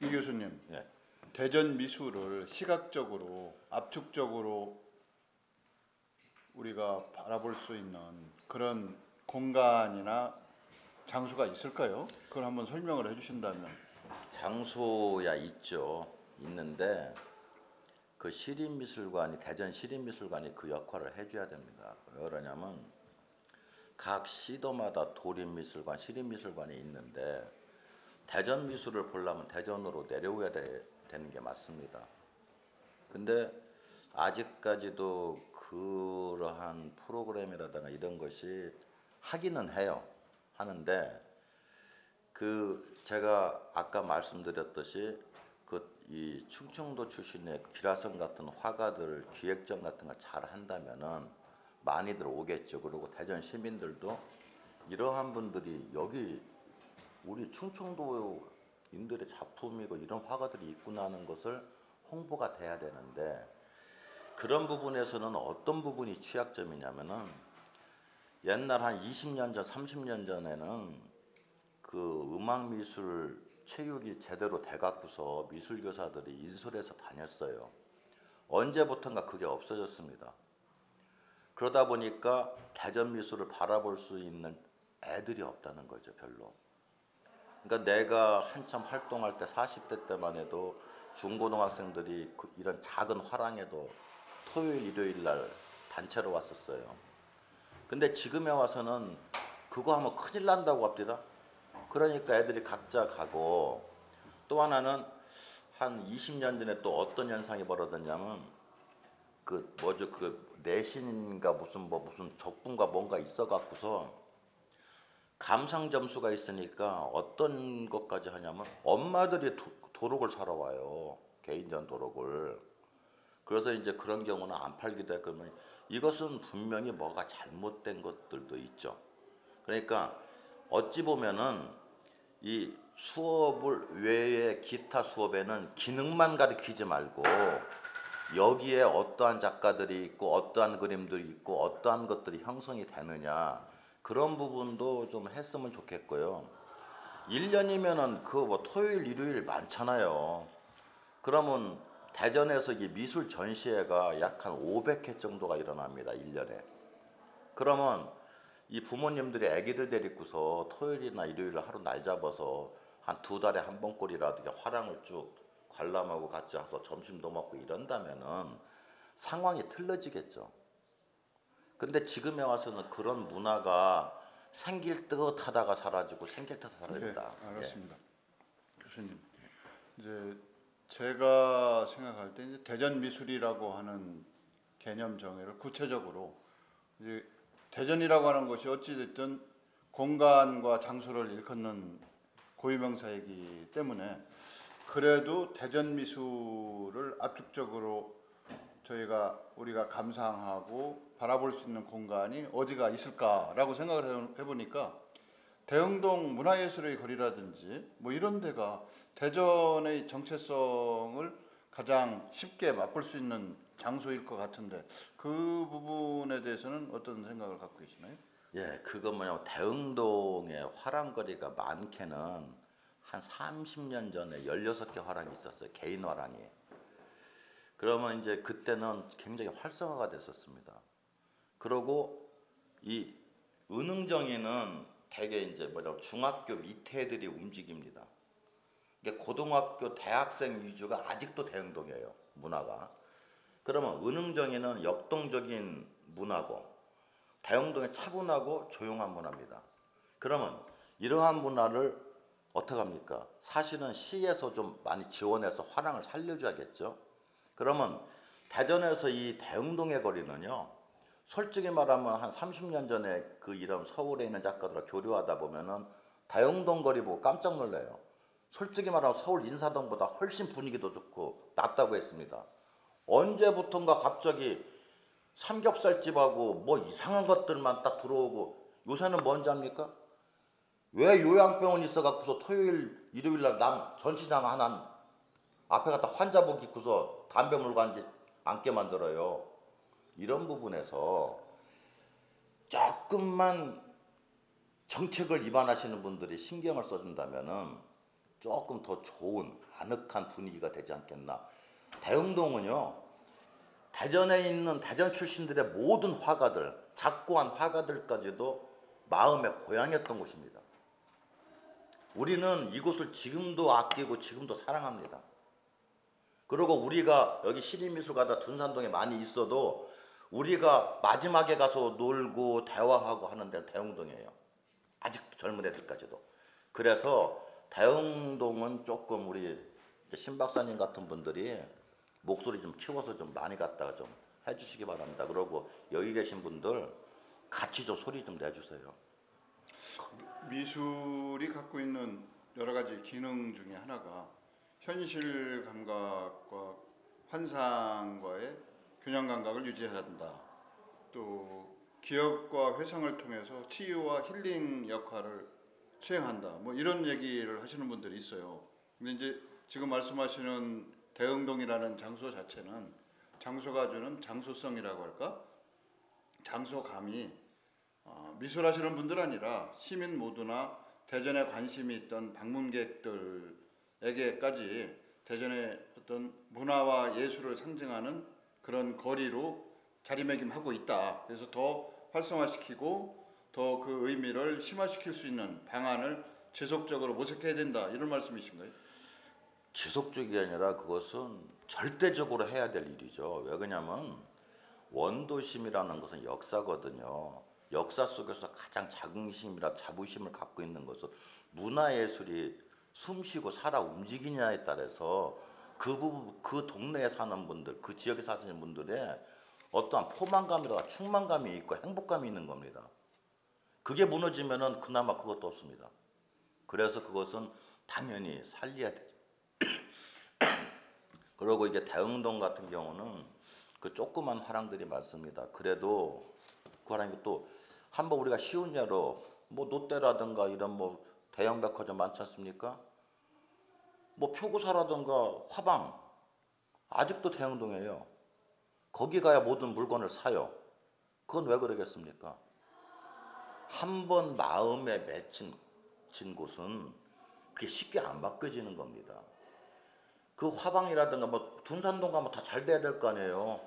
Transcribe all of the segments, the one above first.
이 교수님, 예. 대전 미술을 시각적으로 압축적으로 우리가 바라볼 수 있는 그런 공간이나 장소가 있을까요? 그걸 한번 설명을 해주신다면. 장소야 있죠. 있는데 그 시립미술관이 대전 시립미술관이 그 역할을 해줘야 됩니다. 왜 그러냐면 각 시도마다 도립미술관, 시립미술관이 있는데 대전 미술을 보려면 대전으로 내려오야 되는 게 맞습니다. 근데 아직까지도 그러한 프로그램이라든가 이런 것이 하기는 해요. 하는데 그 제가 아까 말씀드렸듯이 그 이 충청도 출신의 기라성 같은 화가들 기획전 같은 걸 잘 한다면은 많이들 오겠죠. 그리고 대전 시민들도 이러한 분들이 여기 우리 충청도인들의 작품이고 이런 화가들이 있구나 하는 것을 홍보가 돼야 되는데 그런 부분에서는 어떤 부분이 취약점이냐면은 옛날 한 20년 전, 30년 전에는 그 음악미술 체육이 제대로 돼갖고서 미술교사들이 인솔해서 다녔어요. 언제부턴가 그게 없어졌습니다. 그러다 보니까 대전 미술을 바라볼 수 있는 애들이 없다는 거죠, 별로. 그러니까 내가 한참 활동할 때 40대 때만 해도 중고등학생들이 이런 작은 화랑에도 토요일, 일요일 날 단체로 왔었어요. 근데 지금에 와서는 그거 하면 큰일 난다고 합니다. 그러니까 애들이 각자 가고 또 하나는 한 20년 전에 또 어떤 현상이 벌어졌냐면 그 뭐죠 그 내신인가 무슨 적분과 뭔가 있어 갖고서 감상 점수가 있으니까 어떤 것까지 하냐면 엄마들이 도록을 사러 와요. 개인전 도록을. 그래서 이제 그런 경우는 안 팔기도 했거든요. 이것은 분명히 뭐가 잘못된 것들도 있죠. 그러니까 어찌 보면은 이 수업을 외에 기타 수업에는 기능만 가르치지 말고 여기에 어떠한 작가들이 있고 어떠한 그림들이 있고 어떠한 것들이 형성이 되느냐 그런 부분도 좀 했으면 좋겠고요. 1년이면은 그 뭐 토요일 일요일 많잖아요. 그러면 대전에서 이 미술 전시회가 약 한 500회 정도가 일어납니다. 1년에. 그러면 이 부모님들이 아기들 데리고서 토요일이나 일요일 하루 날 잡아서 한 2달에 한 번꼴이라도 화랑을 쭉 관람하고 같이 와서 점심도 먹고 이런다면은 상황이 틀려지겠죠. 근데 지금에 와서는 그런 문화가 생길 듯 하다가 사라지고 생길 듯 사라진다. 네, 알았습니다. 예. 교수님, 이제 제가 생각할 때 이제 대전 미술이라고 하는 개념 정의를 구체적으로 이제 대전이라고 하는 것이 어찌됐든 공간과 장소를 일컫는 고유명사이기 때문에 그래도 대전 미술을 압축적으로 우리가 감상하고 바라볼 수 있는 공간이 어디가 있을까라고 생각을 해보니까 대흥동 문화예술의 거리라든지 뭐 이런 데가 대전의 정체성을 가장 쉽게 맛볼 수 있는 장소일 것 같은데 그 부분에 대해서는 어떤 생각을 갖고 계시나요? 예, 그거 뭐냐면 대흥동에 화랑거리가 많게는 한 30년 전에 16개 화랑이 있었어요. 개인 화랑이. 그러면 이제 그때는 굉장히 활성화가 됐었습니다. 그리고 이 은흥정에는 대개 이제 뭐냐면 중학교 밑에 애들이 움직입니다. 이게 고등학교 대학생 위주가 아직도 대흥동이에요. 문화가. 그러면 은흥정에는 역동적인 문화고 대흥동에 차분하고 조용한 문화입니다. 그러면 이러한 문화를 어떻게 합니까? 사실은 시에서 좀 많이 지원해서 화랑을 살려줘야겠죠. 그러면 대전에서 이 대흥동의 거리는요. 솔직히 말하면 한 30년 전에 그 이런 서울에 있는 작가들과 교류하다 보면은 대흥동 거리 보고 깜짝 놀래요. 솔직히 말하면 서울 인사동보다 훨씬 분위기도 좋고 낫다고 했습니다. 언제부턴가 갑자기 삼겹살집하고 뭐 이상한 것들만 딱 들어오고 요새는 뭔지 압니까? 왜 요양병원 있어갖고서 토요일 일요일 날 남 전시장 하나 앞에 갖다 환자복 입고서 담배 물고 앉게 만들어요. 이런 부분에서 조금만 정책을 위반하시는 분들이 신경을 써준다면은 조금 더 좋은 아늑한 분위기가 되지 않겠나. 대흥동은요, 대전에 있는 대전 출신들의 모든 화가들, 작고한 화가들까지도 마음의 고향이었던 곳입니다. 우리는 이곳을 지금도 아끼고 지금도 사랑합니다. 그리고 우리가 여기 시립미술가다 둔산동에 많이 있어도 우리가 마지막에 가서 놀고 대화하고 하는 데는 대흥동이에요. 아직도 젊은 애들까지도. 그래서 대흥동은 조금 우리 신 박사님 같은 분들이 목소리 좀 키워서 좀 많이 갖다가 좀 해주시기 바랍니다. 그리고 여기 계신 분들 같이 좀 소리 좀 내주세요. 미술이 갖고 있는 여러 가지 기능 중에 하나가 현실 감각과 환상과의 균형 감각을 유지해야 한다. 또 기억과 회상을 통해서 치유와 힐링 역할을 수행한다. 뭐 이런 얘기를 하시는 분들이 있어요. 근데 이제 지금 말씀하시는 대흥동이라는 장소 자체는 장소가 주는 장소성이라고 할까? 장소감이 미술하시는 분들 아니라 시민 모두나 대전에 관심이 있던 방문객들에게까지 대전의 어떤 문화와 예술을 상징하는 그런 거리로 자리매김하고 있다. 그래서 더 활성화시키고 더 그 의미를 심화시킬 수 있는 방안을 지속적으로 모색해야 된다. 이런 말씀이신가요? 지속적이 아니라 그것은 절대적으로 해야 될 일이죠. 왜 그러냐면 원도심이라는 것은 역사거든요. 역사 속에서 가장 자긍심이라 자부심을 갖고 있는 것은 문화예술이 숨쉬고 살아 움직이냐에 따라서 그 동네에 사는 분들, 그 지역에 사시는 분들의 어떠한 포만감이라 충만감이 있고 행복감이 있는 겁니다. 그게 무너지면은 그나마 그것도 없습니다. 그래서 그것은 당연히 살려야 되죠. 그리고 이게 대흥동 같은 경우는 그 조그만 화랑들이 많습니다. 그래도 그 화랑이 또 한번 우리가 쉬운 예로 뭐 롯데라든가 이런 뭐 대형 백화점 많지 않습니까? 뭐 표고사라든가 화방 아직도 대흥동이에요. 거기 가야 모든 물건을 사요. 그건 왜 그러겠습니까? 한번 마음에 맺힌 곳은 그게 쉽게 안 바뀌어지는 겁니다. 그 화방이라든가 뭐 둔산동 가면 다 잘 돼야 될 거 아니에요.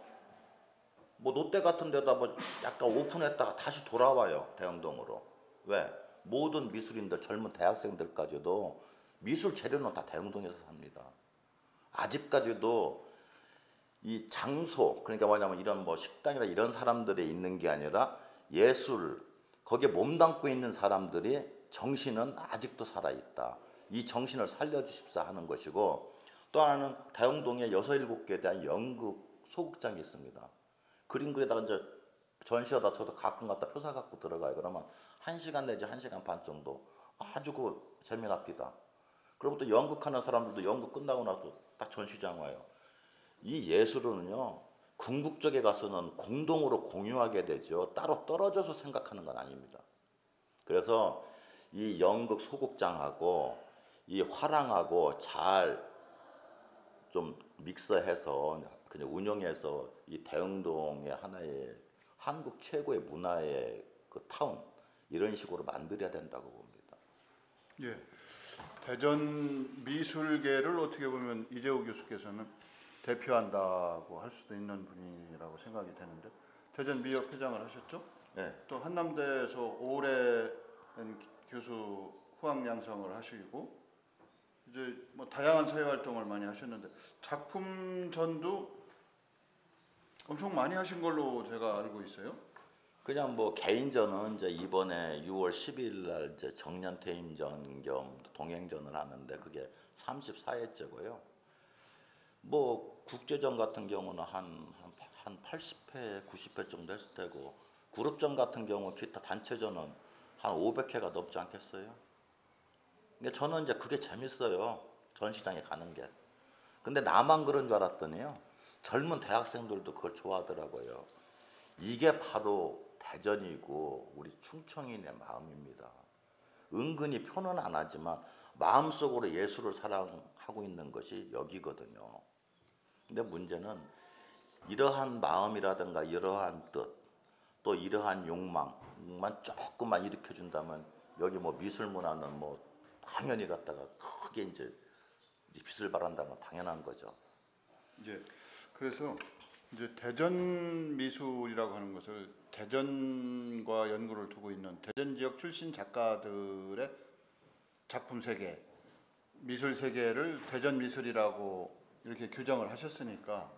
뭐 롯데 같은 데다 뭐 약간 오픈했다가 다시 돌아와요. 대흥동으로. 왜? 모든 미술인들 젊은 대학생들까지도 미술 재료는 다 대흥동에서 삽니다. 아직까지도 이 장소, 그러니까 뭐냐면 이런 뭐 식당이나 이런 사람들이 있는 게 아니라 예술, 거기에 몸담고 있는 사람들이 정신은 아직도 살아있다. 이 정신을 살려주십사 하는 것이고, 또 하나는 대흥동에 6, 7개에 대한 연극 소극장이 있습니다. 그림글에다가 이제 전시하다 저도 가끔 갖다 표사 갖고 들어가요. 그러면 1시간 내지 1시간 반 정도 아주 그 재미납니다. 그리고 또 연극하는 사람들도 연극 끝나고 나서 딱 전시장 와요. 이 예술은요, 궁극적에 가서는 공동으로 공유하게 되죠. 따로 떨어져서 생각하는 건 아닙니다. 그래서 이 연극 소극장하고 이 화랑하고 잘 좀 믹서해서 그냥 운영해서 이 대흥동의 하나의 한국 최고의 문화의 그 타운 이런 식으로 만들어야 된다고 봅니다. 예. 대전 미술계를 어떻게 보면 이재호 교수께서는 대표한다고 할 수도 있는 분이라고 생각이 되는데, 대전 미협 회장을 하셨죠? 네. 또 한남대에서 오랜 교수 후학 양성을 하시고 이제 뭐 다양한 사회 활동을 많이 하셨는데 작품 전도 엄청 많이 하신 걸로 제가 알고 있어요. 그냥 뭐 개인전은 이제 이번에 6월 10일 날 이제 정년 퇴임전 겸 동행전을 하는데 그게 34회째고요. 뭐 국제전 같은 경우는 한 80회, 90회 정도 했을 테고, 그룹전 같은 경우 기타 단체전은 한 500회가 넘지 않겠어요? 근데 저는 이제 그게 재밌어요. 전시장에 가는 게. 근데 나만 그런 줄 알았더니요, 젊은 대학생들도 그걸 좋아하더라고요. 이게 바로 대전이고 우리 충청인의 마음입니다. 은근히 표는 안 하지만 마음속으로 예술을 사랑하고 있는 것이 여기거든요. 근데 문제는 이러한 마음이라든가 이러한 뜻, 또 이러한 욕망만 조금만 일으켜준다면 여기 뭐 미술 문화는 뭐 당연히 갖다가 크게 이제 빛을 발한다는 건 당연한 거죠. 이제 그래서 이제 대전 미술이라고 하는 것을 대전과 연고를 두고 있는 대전 지역 출신 작가들의 작품 세계, 미술 세계를 대전 미술이라고 이렇게 규정을 하셨으니까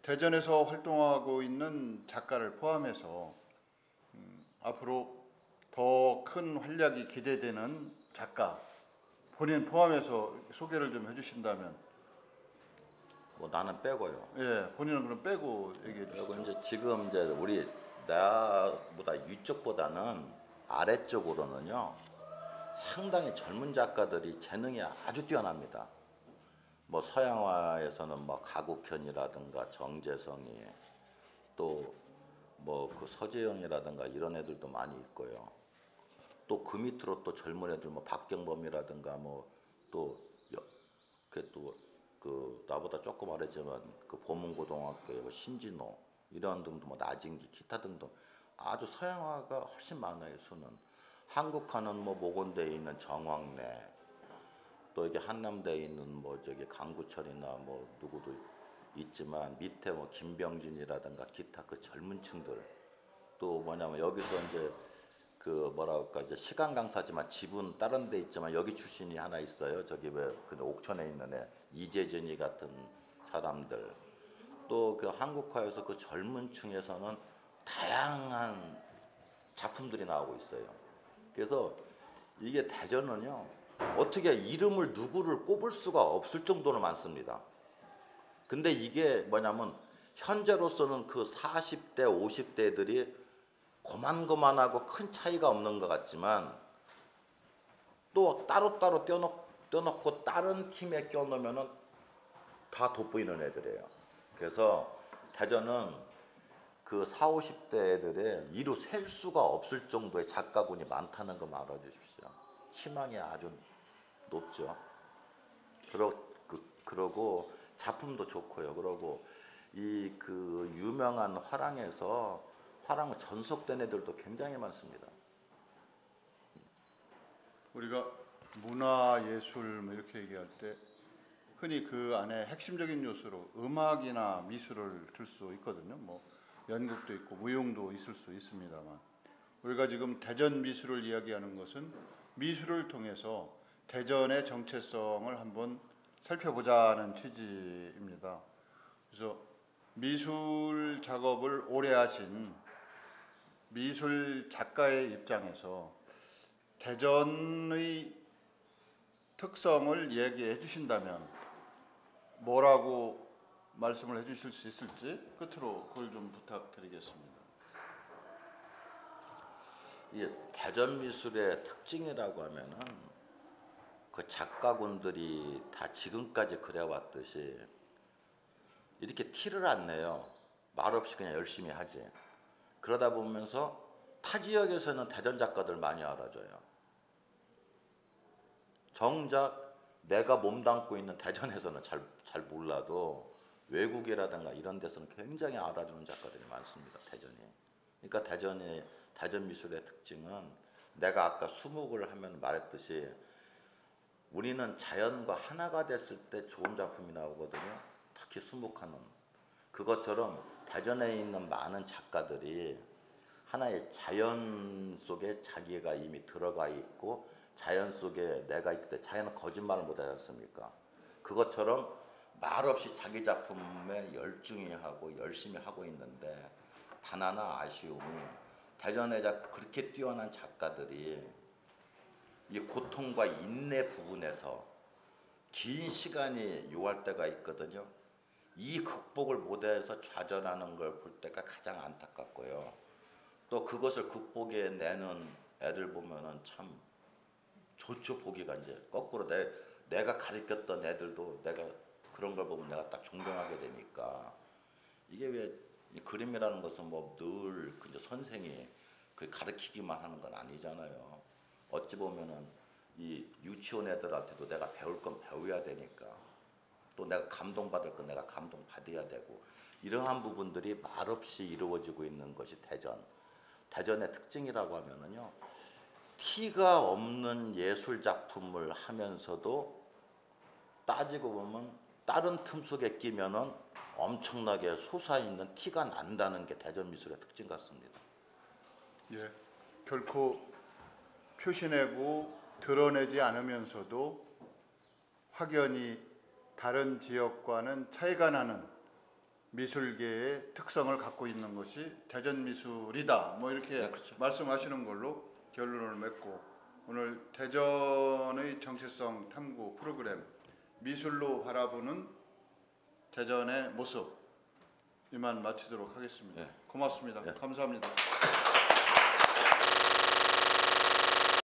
대전에서 활동하고 있는 작가를 포함해서 앞으로 더 큰 활약이 기대되는 작가 본인 포함해서 소개를 좀 해주신다면. 뭐 나는 빼고요. 예, 본인은 그럼 빼고 얘기해 그리고 주시죠. 이제 지금 이제 우리 나보다 위쪽보다는 아래쪽으로는요 상당히 젊은 작가들이 재능이 아주 뛰어납니다. 뭐 서양화에서는 뭐 가국현이라든가 정재성이 또 뭐 그 서재영이라든가 이런 애들도 많이 있고요. 또 그 밑으로 또 젊은 애들 뭐 박경범이라든가 그 나보다 조금 어리지만 그 보문고등학교의 뭐 신진호 이런 등도 뭐 나진기 기타 등등 아주 서양화가 훨씬 많아요. 수는 한국화는 뭐 모건대에 있는 정황래 또 이게 한남대에 있는 뭐 저기 강구철이나 뭐 누구도 있지만 밑에 뭐 김병진이라든가 기타 그 젊은 층들 또 뭐냐면 여기서 이제 그 뭐랄까 이제 시간 강사지만 집은 다른 데 있지만 여기 출신이 하나 있어요. 저기 왜 그 옥천에 있는 애 이재진이 같은 사람들 또 그 한국화에서 그 젊은 층에서는 다양한 작품들이 나오고 있어요. 그래서 이게 대전은요 어떻게 이름을 누구를 꼽을 수가 없을 정도로 많습니다. 근데 이게 뭐냐면 현재로서는 그 40대 50대들이 고만고만하고 큰 차이가 없는 것 같지만 또 따로따로 떼어놓고 다른 팀에 껴놓으면은 다 돋보이는 애들이에요. 그래서 대전은 그 40, 50대 애들의 이루 셀 수가 없을 정도의 작가군이 많다는 거 알아주십시오. 희망이 아주 높죠. 그러고 작품도 좋고요. 그러고 이 그 유명한 화랑에서 화랑 전속된 애들도 굉장히 많습니다. 우리가 문화 예술 뭐 이렇게 얘기할 때 흔히 그 안에 핵심적인 요소로 음악이나 미술을 들 수 있거든요. 뭐 연극도 있고 무용도 있을 수 있습니다만 우리가 지금 대전 미술을 이야기하는 것은 미술을 통해서 대전의 정체성을 한번 살펴보자는 취지입니다. 그래서 미술 작업을 오래 하신 미술 작가의 입장에서 대전의 특성을 얘기해 주신다면 뭐라고 말씀을 해 주실 수 있을지 끝으로 그걸 좀 부탁드리겠습니다. 이 대전 미술의 특징이라고 하면은 그 작가군들이 다 지금까지 그래왔듯이 이렇게 티를 안 내요. 말없이 그냥 열심히 하지. 그러다 보면서 타 지역에서는 대전 작가들 많이 알아줘요. 정작 내가 몸담고 있는 대전에서는 잘 몰라도 외국이라든가 이런 데서는 굉장히 알아주는 작가들이 많습니다. 대전이. 그러니까 대전 미술의 특징은 내가 아까 수목을 하면 말했듯이 우리는 자연과 하나가 됐을 때 좋은 작품이 나오거든요. 특히 수목하는. 그것처럼 대전에 있는 많은 작가들이 하나의 자연 속에 자기가 이미 들어가 있고 자연 속에 내가 있을 때 자연은 거짓말을 못하지 않습니까? 그것처럼 말없이 자기 작품에 열중히 하고 열심히 하고 있는데 단 하나 아쉬움이 대전에 그렇게 뛰어난 작가들이 이 고통과 인내 부분에서 긴 시간이 요할 때가 있거든요. 이 극복을 못해서 좌절하는 걸 볼 때가 가장 안타깝고요. 또 그것을 극복해 내는 애들 보면은 참 좋죠. 보기가 이제 거꾸로 내가 가르쳤던 애들도 내가 그런 걸 보면 내가 딱 존경하게 되니까 이게 왜 이 그림이라는 것은 뭐 늘 이제 선생이 그 가르치기만 하는 건 아니잖아요. 어찌 보면은 이 유치원 애들한테도 내가 배울 건 배워야 되니까 또 내가 감동받을 건 내가 감동받아야 되고 이러한 부분들이 말없이 이루어지고 있는 것이 대전의 특징이라고 하면은요. 티가 없는 예술 작품을 하면서도 따지고 보면 다른 틈 속에 끼면은 엄청나게 솟아있는 티가 난다는 게 대전 미술의 특징 같습니다. 예, 결코 표시내고 드러내지 않으면서도 확연히 다른 지역과는 차이가 나는 미술계의 특성을 갖고 있는 것이 대전 미술이다. 뭐 이렇게 네, 그렇죠. 말씀하시는 걸로 결론을 맺고 오늘 대전의 정체성 탐구 프로그램 미술로 바라보는 대전의 모습 이만 마치도록 하겠습니다. 네. 고맙습니다. 네. 감사합니다.